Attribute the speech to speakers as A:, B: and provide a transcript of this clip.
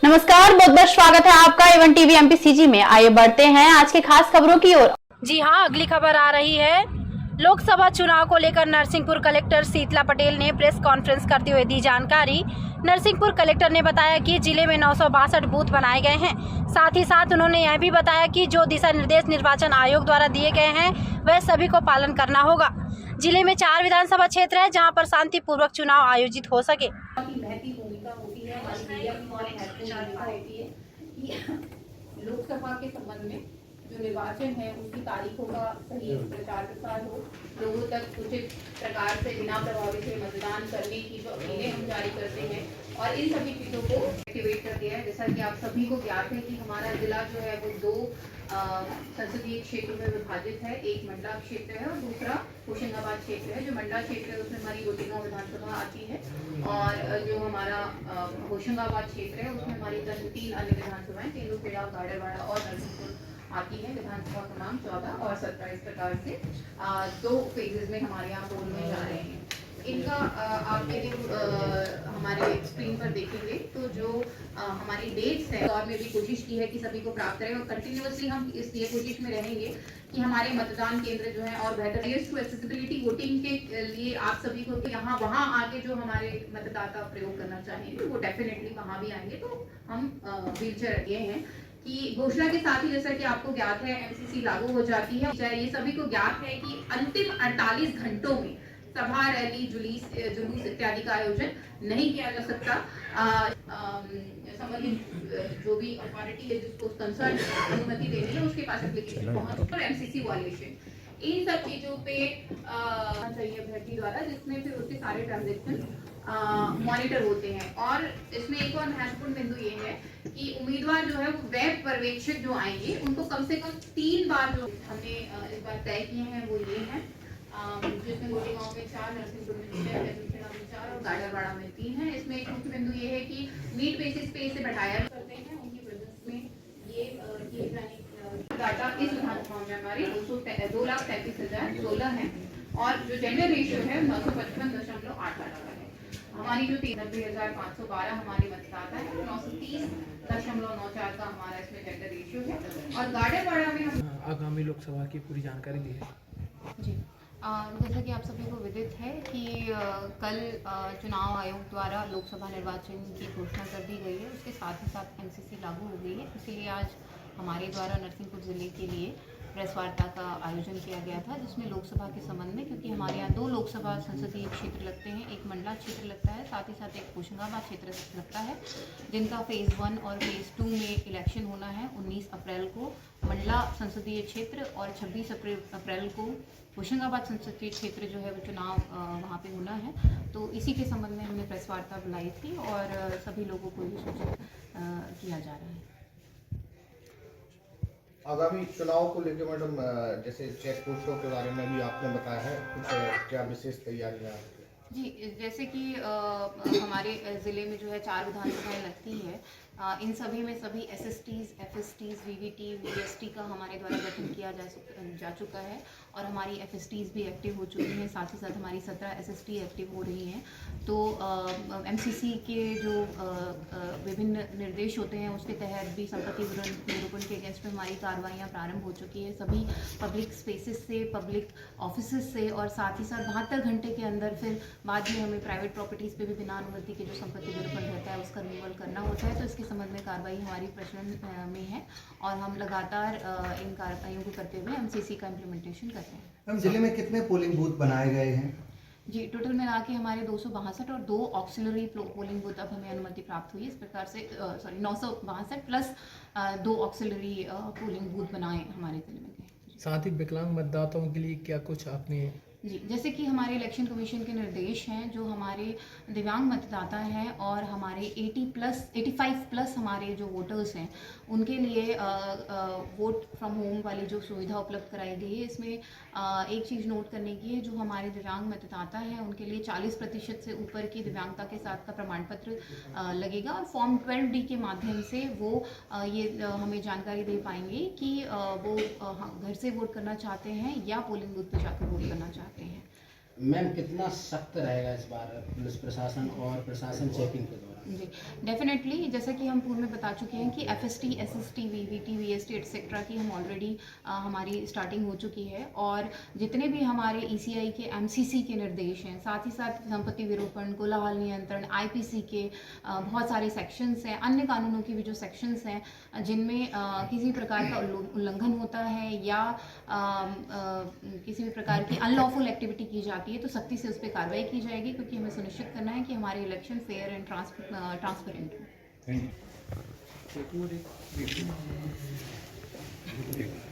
A: नमस्कार, बहुत बहुत स्वागत है आपका एवन टीवी एमपीसीजी में। आइए बढ़ते हैं आज के खास खबरों की ओर।
B: जी हां, अगली खबर आ रही है। लोकसभा चुनाव को लेकर नरसिंहपुर कलेक्टर शीतला पटेल ने प्रेस कॉन्फ्रेंस करते हुए दी जानकारी। नरसिंहपुर कलेक्टर ने बताया कि जिले में 962 बूथ बनाए गए हैं। साथ ही साथ उन्होंने यह भी बताया कि जो दिशा निर्देश निर्वाचन आयोग द्वारा दिए गए हैं वह सभी को पालन करना होगा। जिले में 4 विधानसभा क्षेत्र है जहाँ पर शांतिपूर्वक चुनाव आयोजित हो सके।
C: लोकसभा के संबंध में जो निर्वाचन है उसकी तारीखों का सही प्रचार प्रसार हो, लोगों तक उचित प्रकार से बिना प्रभावित हुए मतदान करने की जो अपीलें हम जारी करते हैं और इन सभी चीज़ों को एक्टिवेट कर दिया है। जैसा कि आप सभी को ज्ञात है कि हमारा जिला जो है वो 2 संसदीय क्षेत्र में विभाजित है। एक मंडला क्षेत्र है और दूसरा होशंगाबाद क्षेत्र है। जो मंडला क्षेत्र है उसमें हमारी गोटेगांव विधानसभा आती है और जो हमारा होशंगाबाद क्षेत्र है उसमें हमारी 3 अन्य विधानसभाएं तेंदुखेड़ा, गाडरवाड़ा और नरसिंहपुर आती है। विधानसभा क्रमांक 14 और 17 इस प्रकार से 2 फेजेस में हमारे यहाँ पोल में जा रहे हैं। इनका आप यदि हमारे स्क्रीन पर देखेंगे तो जो हमारी डेट्स है और में भी कोशिश की है कि सभी को प्राप्त करें और कंटिन्यूअसली हम ये कोशिश में रहेंगे कि हमारे मतदान केंद्र जो है और बेहतर एक्सेसिबिलिटी वोटिंग के लिए आप सभी को यहाँ वहाँ आके जो हमारे मतदाता प्रयोग करना चाहेंगे वो डेफिनेटली वहाँ भी आएंगे। तो हम व्हीलचेयर ये हैं कि घोषणा के साथ ही जैसा कि आपको ज्ञात है एमसीसी लागू हो जाती है। ये सभी को ज्ञात है कि अंतिम 48 घंटों में सभा, रैली, जुलूस इत्यादि का आयोजन नहीं किया जा सकता। संबंधित जो भी अथॉरिटी है जिसको कंसर्न अनुमति देनी है उसके पास एप्लीकेशन पहुंच और एमसीसी वायलेशन इन सब चीजों पे चाहिए अभ्यर्थी द्वारा, जिसमें फिर उसके सारे ट्रांजेक्शन मॉनिटर होते हैं। और इसमें एक और महत्वपूर्ण बिंदु ये है कि उम्मीदवार जो है वो वेब पर्यवेक्षक जो आएंगे उनको कम से कम 3 बार जो हमने इस बार तय किए हैं वो ये हैं, जिसमें गोटेगांव में 4, नरसिंहपुर में 6, तेंदुखेड़ा में 4 और गाडरवाड़ा में 3 है। इसमें एक मुख्य बिंदु ये है कि नीड बेसिस पे इसे बढ़ाया करते हैं। उनकी प्रेजेंस में ये डाटा इस विधानसभा में हमारी 2,33,016 है और जो जेंडर रेशियो है 955.88 है। हमारी जो 93,512 हमारे मतदाता है 930.94 का हमारा इसमें जेंडर रेशियो है। और गाडरवाड़ा में हम
D: आगामी लोकसभा की पूरी जानकारी दी है।
C: जी जैसा कि आप सभी को विदित है कि कल चुनाव आयोग द्वारा लोकसभा निर्वाचन की घोषणा कर दी गई है। उसके साथ ही साथ एमसीसी लागू हो गई है। इसीलिए आज हमारे द्वारा नरसिंहपुर ज़िले के लिए प्रेस वार्ता का आयोजन किया गया था, जिसमें लोकसभा के संबंध में, क्योंकि हमारे यहाँ 2 लोकसभा संसदीय क्षेत्र लगते हैं, एक मंडला क्षेत्र लगता है, साथ ही साथ एक होशंगाबाद क्षेत्र लगता है, जिनका फेज़ 1 और फेज़ 2 में इलेक्शन होना है। 19 अप्रैल को मंडला संसदीय क्षेत्र और 26 अप्रैल को होशंगाबाद संसदीय क्षेत्र जो है वो चुनाव वहाँ पे होना है। तो इसी के संबंध में हमने प्रेस वार्ता बुलाई थी और सभी लोगों को ये सूचित किया जा रहा है।
E: आगामी चुनाव को लेकर मैडम, जैसे चेक पोस्टों के बारे में भी आपने बताया है, कुछ क्या विशेष तैयारियां?
C: जी, जैसे कि हमारे ज़िले में जो है 4 विधानसभाएं लगती है। इन सभी में सभी एसएसटीज, एफएसटीज, वीवीटी, वीएसटी का हमारे द्वारा गठन किया जा चुका है और हमारी एफएसटीज भी एक्टिव हो चुकी हैं। साथ ही साथ हमारी 17 एसएसटी एक्टिव हो रही हैं। तो एमसीसी के जो विभिन्न निर्देश होते हैं उसके तहत भी संपत्ति विरूपण के अगेंस्ट में हमारी कार्रवाइयाँ प्रारंभ हो चुकी है। सभी पब्लिक स्पेसेस से, पब्लिक ऑफिसेस से और साथ ही साथ 72 घंटे के अंदर फिर बाद में हमें प्राइवेट प्रॉपर्टीज़ पे भी बिना अनुमति के जो संपत्ति विरूपण रहता है उसका रिमूवल करना होता है। तो इसके संबंध में कार्रवाई हमारी प्रचलन में है और हम लगातार इन कार्रवाइयों को करते हुए एमसीसी का इम्प्लीमेंटेशन करते हैं।
F: हम जिले में कितने पोलिंग बूथ बनाए गए हैं?
C: जी, टोटल मिला के हमारे 262 और 2 ऑक्सिलरी पोलिंग बूथ अब हमें अनुमति प्राप्त हुई है। इस प्रकार से 962 प्लस 2 ऑक्सिलरी पोलिंग बूथ बनाए हमारे जिले में।
D: साथ ही विकलांग मतदाताओं के लिए क्या कुछ आपने?
C: जी, जैसे कि हमारे इलेक्शन कमीशन के निर्देश हैं, जो हमारे दिव्यांग मतदाता हैं और हमारे 85 प्लस हमारे जो वोटर्स हैं उनके लिए वोट फ्रॉम होम वाली जो सुविधा उपलब्ध कराई गई है। इसमें एक चीज़ नोट करने की है, जो हमारे दिव्यांग मतदाता हैं उनके लिए 40% से ऊपर की दिव्यांगता के साथ का प्रमाण पत्र लगेगा और फॉर्म 12D के माध्यम से वो ये हमें जानकारी दे पाएंगे कि वो घर से वोट करना चाहते हैं या पोलिंग बूथ पर जाकर वोट करना चाहते हैं।
G: मैम, कितना सख्त रहेगा इस बार पुलिस प्रशासन और प्रशासन चेकिंग के दौरान?
C: जी डेफिनेटली, जैसा कि हम पूर्व में बता चुके हैं कि FST, SST, VVT, VST etcetera की हम ऑलरेडी हमारी स्टार्टिंग हो चुकी है और जितने भी हमारे ईसीआई के एमसीसी के निर्देश हैं, साथ ही साथ संपत्ति विरूपण, कोलाहल नियंत्रण, आईपीसी के बहुत सारे सेक्शंस हैं, अन्य कानूनों की भी जो सेक्शंस हैं जिनमें किसी प्रकार का उल्लंघन होता है या किसी भी प्रकार की अनलॉफुल एक्टिविटी की जाती है तो सख्ती से उस पर कार्रवाई की जाएगी, क्योंकि हमें सुनिश्चित करना है कि हमारे इलेक्शन फेयर एंड ट्रांसपेरेंट हो।
D: एक और एक